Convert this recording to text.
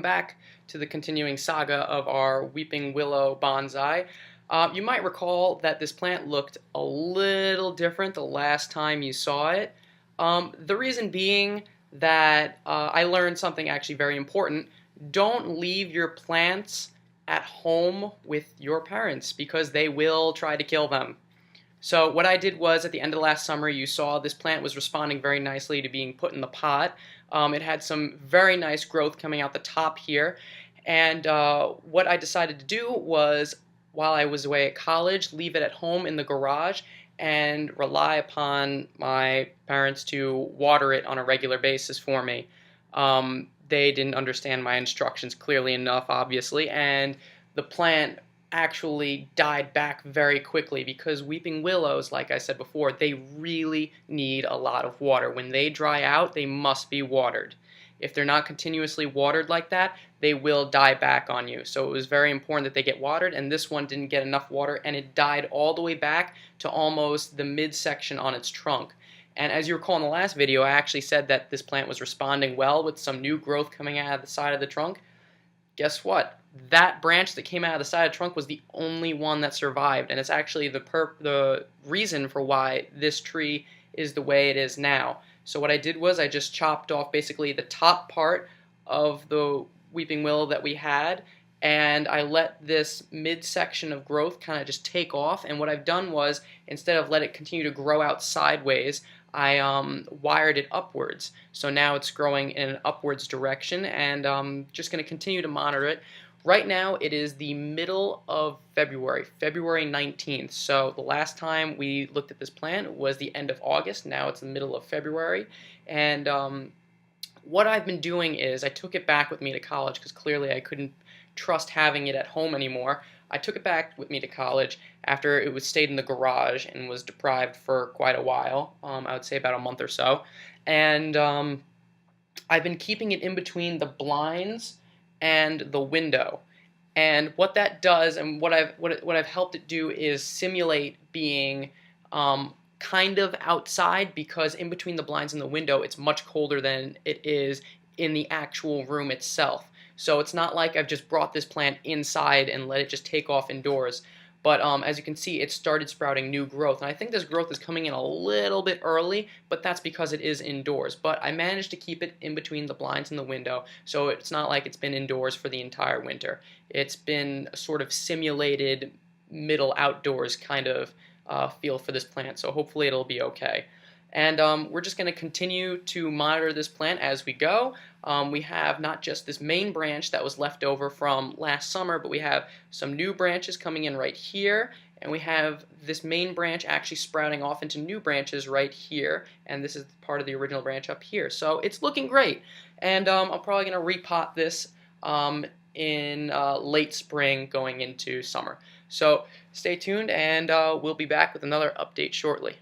Back to the continuing saga of our Weeping Willow Bonsai. You might recall that this plant looked a little different the last time you saw it. The reason being that I learned something actually very important. Don't leave your plants at home with your parents because they will try to kill them. So what I did was at the end of last summer, you saw this plant was responding very nicely to being put in the pot. It had some very nice growth coming out the top here. And what I decided to do was, while I was away at college, leave it at home in the garage and rely upon my parents to water it on a regular basis for me. They didn't understand my instructions clearly enough, obviously, and the plant actually died back very quickly because weeping willows, like I said before, they really need a lot of water. When they dry out, they must be watered. If they're not continuously watered like that, they will die back on you. So it was very important that they get watered, and this one didn't get enough water, and it died all the way back to almost the midsection on its trunk. And as you recall in the last video, I actually said that this plant was responding well with some new growth coming out of the side of the trunk. Guess what? That branch that came out of the side of the trunk was the only one that survived, and it's actually the reason for why this tree is the way it is now. So what I did was I just chopped off basically the top part of the weeping willow that we had, and I let this midsection of growth kind of just take off. And what I've done was, instead of let it continue to grow out sideways, I wired it upwards. So now it's growing in an upwards direction, and I'm just going to continue to monitor it. Right now it is the middle of February, February 19th. So the last time we looked at this plant was the end of August. Now it's the middle of February. And what I've been doing is I took it back with me to college because clearly I couldn't trust having it at home anymore. I took it back with me to college after it was stayed in the garage and was deprived for quite a while, I would say about a month or so. And I've been keeping it in between the blinds and the window. And what that does, and what I've helped it do, is simulate being kind of outside, because in between the blinds and the window it's much colder than it is in the actual room itself. So it's not like I've just brought this plant inside and let it just take off indoors. But as you can see, it started sprouting new growth. And I think this growth is coming in a little bit early, but that's because it is indoors. But I managed to keep it in between the blinds and the window, so it's not like it's been indoors for the entire winter. It's been a sort of simulated middle outdoors kind of feel for this plant, so hopefully it'll be okay. And we're just going to continue to monitor this plant as we go. We have not just this main branch that was left over from last summer, but we have some new branches coming in right here, and we have this main branch actually sprouting off into new branches right here, and this is part of the original branch up here. So it's looking great, and I'm probably going to repot this in late spring going into summer. So stay tuned, and we'll be back with another update shortly.